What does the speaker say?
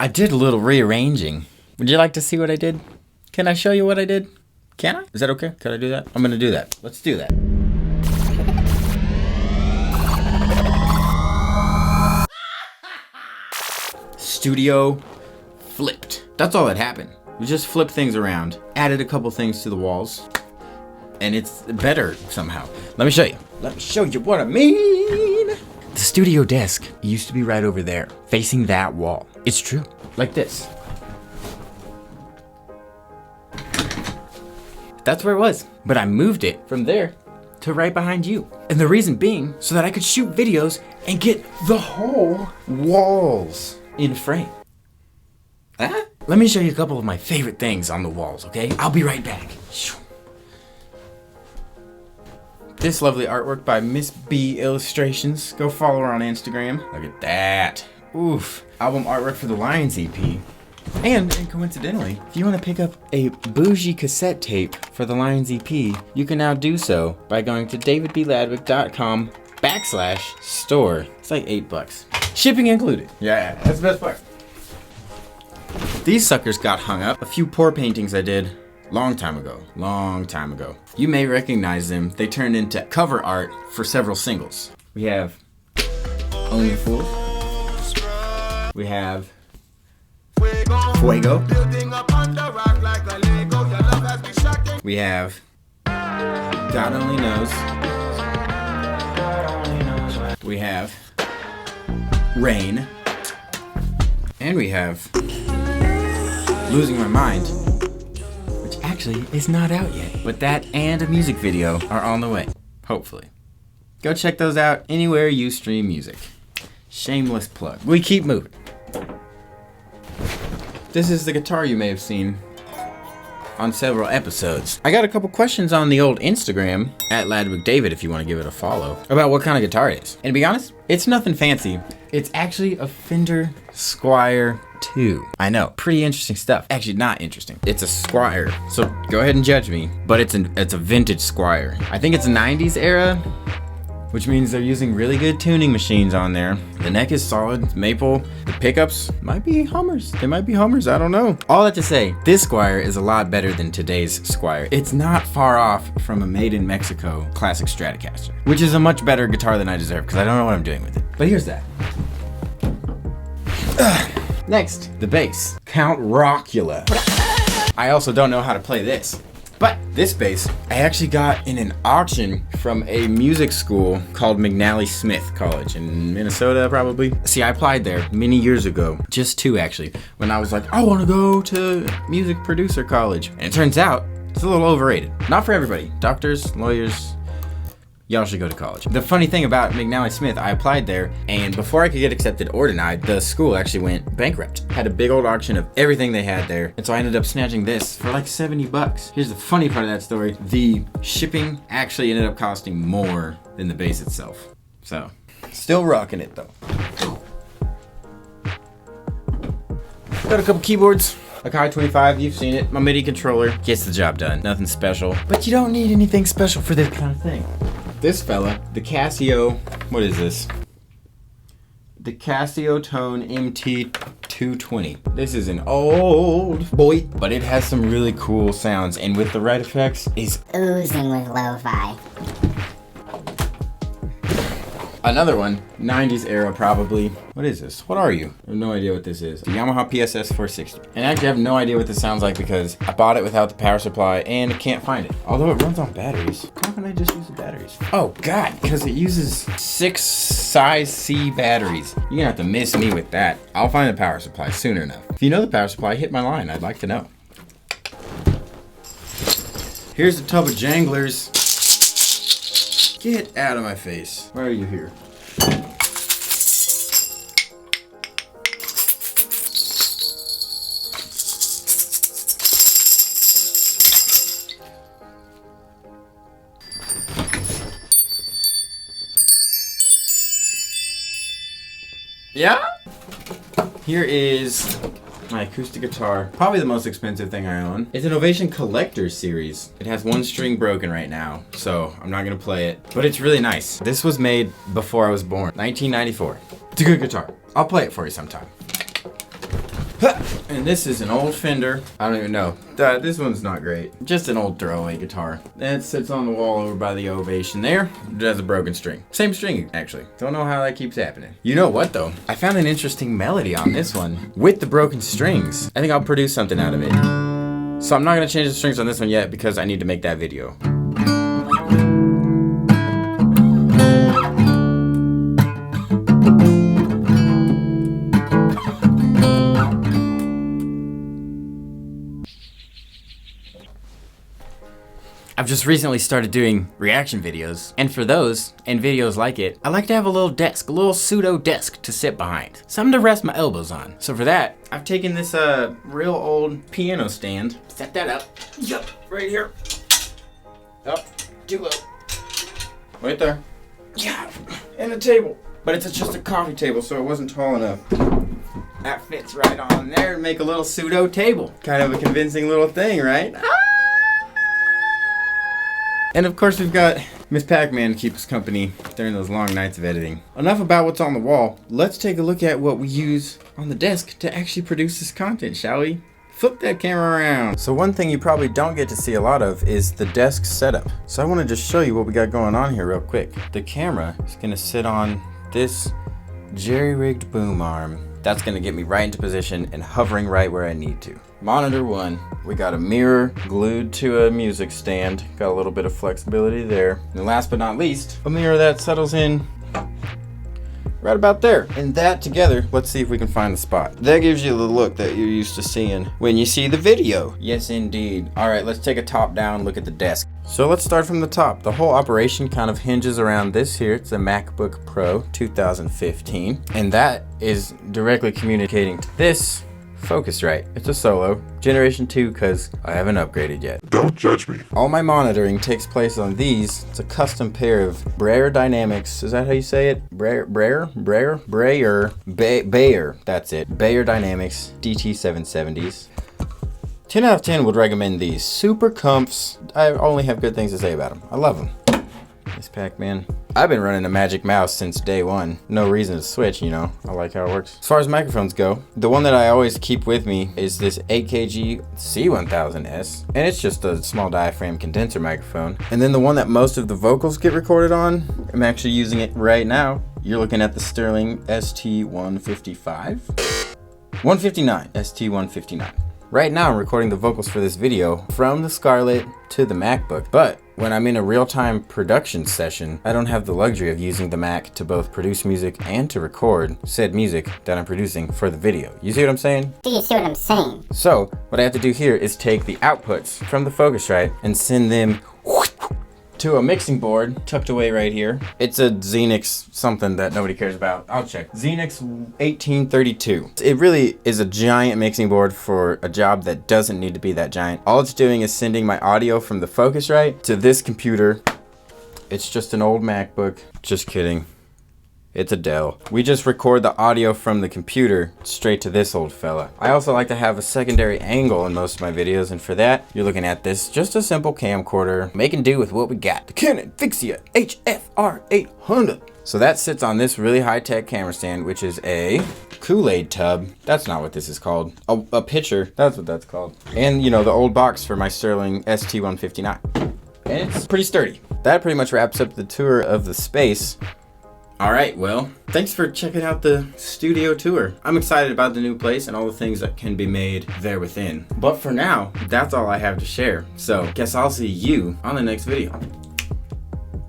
I did a little rearranging. Would you like to see what I did? Can I show you what I did? Can I? Is that okay? Can I do that? I'm gonna do that. Let's do that. Studio flipped. That's all that happened. We just flipped things around, added a couple things to the walls, and it's better somehow. Let me show you. Let me show you what I mean. The studio desk used to be right over there, facing that wall. It's true. Like this. That's where it was. But I moved it from there to right behind you. And the reason being, so that I could shoot videos and get the whole walls in frame. Let me show you a couple of my favorite things on the walls, okay? I'll be right back. This lovely artwork by Miss B Illustrations. Go follow her on Instagram. Look at that. Oof. Album artwork for the Lions EP. And coincidentally, if you want to pick up a bougie cassette tape for the Lions EP, you can now do so by going to davidladwig.com/store. It's like $8. Shipping included. Yeah, that's the best part. These suckers got hung up. A few pour paintings I did long time ago. You may recognize them. They turned into cover art for several singles. We have Only Fools. We have Fuego. We have God Only Knows. We have Rain. And we have Losing My Mind, which actually is not out yet. But that and a music video are on the way, hopefully. Go check those out anywhere you stream music. Shameless plug. We keep moving. This is the guitar you may have seen on several episodes. I got a couple questions on the old Instagram, @LadwigDavid, if you want to give it a follow, about what kind of guitar it is. And to be honest, it's nothing fancy. It's actually a Fender Squier 2. I know, pretty interesting stuff. Actually, not interesting. It's a Squier, so go ahead and judge me. But it's a vintage Squier. I think it's 90s era, which means they're using really good tuning machines on there. The neck is solid, maple. The pickups might be Hummers. They might be Hummers, I don't know. All that to say, this Squier is a lot better than today's Squier. It's not far off from a made in Mexico classic Stratocaster, which is a much better guitar than I deserve because I don't know what I'm doing with it. But here's that. Next, the bass. Count Rockula. I also don't know how to play this. But this bass, I actually got in an auction from a music school called McNally Smith College in Minnesota, probably. See, I applied there many years ago, just 2 actually, when I was like, I want to go to music producer college. And it turns out, it's a little overrated. Not for everybody. Doctors, lawyers, y'all should go to college. The funny thing about McNally Smith, I applied there, and before I could get accepted or denied, the school actually went bankrupt. Had a big old auction of everything they had there, and so I ended up snatching this for like $70. Here's the funny part of that story. The shipping actually ended up costing more than the bass itself. So, still rocking it though. Got a couple keyboards. A Kai 25, you've seen it. My MIDI controller gets the job done. Nothing special, but you don't need anything special for this kind of thing. This fella, the Casio, what is this? The Casio Tone MT220. This is an old boy, but it has some really cool sounds, and with the right effects, is oozing with lo-fi. Another one, 90s era probably. What is this? What are you? I have no idea what this is. The Yamaha PSS 460. And actually I have no idea what this sounds like because I bought it without the power supply and I can't find it. Although it runs on batteries. How can I just use the batteries? Oh God, because it uses 6 size C batteries. You're gonna have to miss me with that. I'll find the power supply soon enough. If you know the power supply, hit my line. I'd like to know. Here's the tub of janglers. Get out of my face. Why are you here? Yeah? Here is my acoustic guitar. Probably the most expensive thing I own. It's an Ovation Collector's Series. It has 1 string broken right now, so I'm not gonna play it, but it's really nice. This was made before I was born, 1994. It's a good guitar. I'll play it for you sometime. And this is an old Fender. I don't even know. This one's not great. Just an old throwaway guitar. It sits on the wall over by the ovation there. It has a broken string. Same string, actually. Don't know how that keeps happening. You know what, though? I found an interesting melody on this one with the broken strings. I think I'll produce something out of it. So I'm not gonna change the strings on this one yet because I need to make that video. I've just recently started doing reaction videos, and for those, and videos like it, I like to have a little desk, a little pseudo desk to sit behind. Something to rest my elbows on. So for that, I've taken this real old piano stand, set that up, yup, right here. Up, too low. Right there. Yeah, and a table. But it's just a coffee table, so it wasn't tall enough. That fits right on there to make a little pseudo table. Kind of a convincing little thing, right? And of course we've got Miss Pac-Man to keep us company during those long nights of editing. Enough about what's on the wall. Let's take a look at what we use on the desk to actually produce this content, shall we? Flip that camera around. So one thing you probably don't get to see a lot of is the desk setup. So I want to just show you what we got going on here real quick. The camera is going to sit on this jerry-rigged boom arm. That's going to get me right into position and hovering right where I need to. Monitor 1, we got a mirror glued to a music stand. Got a little bit of flexibility there. And last but not least, a mirror that settles in right about there. And that together, let's see if we can find the spot. That gives you the look that you're used to seeing when you see the video. Yes, indeed. All right, let's take a top-down look at the desk. So let's start from the top. The whole operation kind of hinges around this here. It's a MacBook Pro 2015. And that is directly communicating to this Focusrite. It's a Solo, Generation 2, because I haven't upgraded yet. Don't judge me. All my monitoring takes place on these. It's a custom pair of Bayer Dynamics. Is that how you say it? Bayer, that's it. Bayer Dynamics DT770s. 10 out of 10 would recommend these. Super comfs. I only have good things to say about them. I love them. Miss Pac-Man. I've been running a Magic Mouse since day one. No reason to switch, you know. I like how it works. As far as microphones go, the one that I always keep with me is this 8kg C1000S. And it's just a small diaphragm condenser microphone. And then the one that most of the vocals get recorded on, I'm actually using it right now. You're looking at the Sterling ST155? 159, ST159. Right now I'm recording the vocals for this video from the Scarlett to the MacBook, but when I'm in a real-time production session, I don't have the luxury of using the Mac to both produce music and to record said music that I'm producing for the video. You see what I'm saying? Do you see what I'm saying? So, what I have to do here is take the outputs from the Focusrite and send them to a mixing board tucked away right here. It's a Xenix something that nobody cares about. I'll check. Xenix 1832. It really is a giant mixing board for a job that doesn't need to be that giant. All it's doing is sending my audio from the Focusrite to this computer. It's just an old MacBook. Just kidding. It's a Dell. We just record the audio from the computer straight to this old fella. I also like to have a secondary angle in most of my videos, and for that, you're looking at this, just a simple camcorder, making do with what we got. The Canon Vixia HFR 800. So that sits on this really high-tech camera stand, which is a Kool-Aid tub. That's not what this is called. A pitcher, that's what that's called. And you know, the old box for my Sterling ST159. And it's pretty sturdy. That pretty much wraps up the tour of the space. Alright, well, thanks for checking out the studio tour. I'm excited about the new place and all the things that can be made there within. But for now, that's all I have to share. So, guess I'll see you on the next video.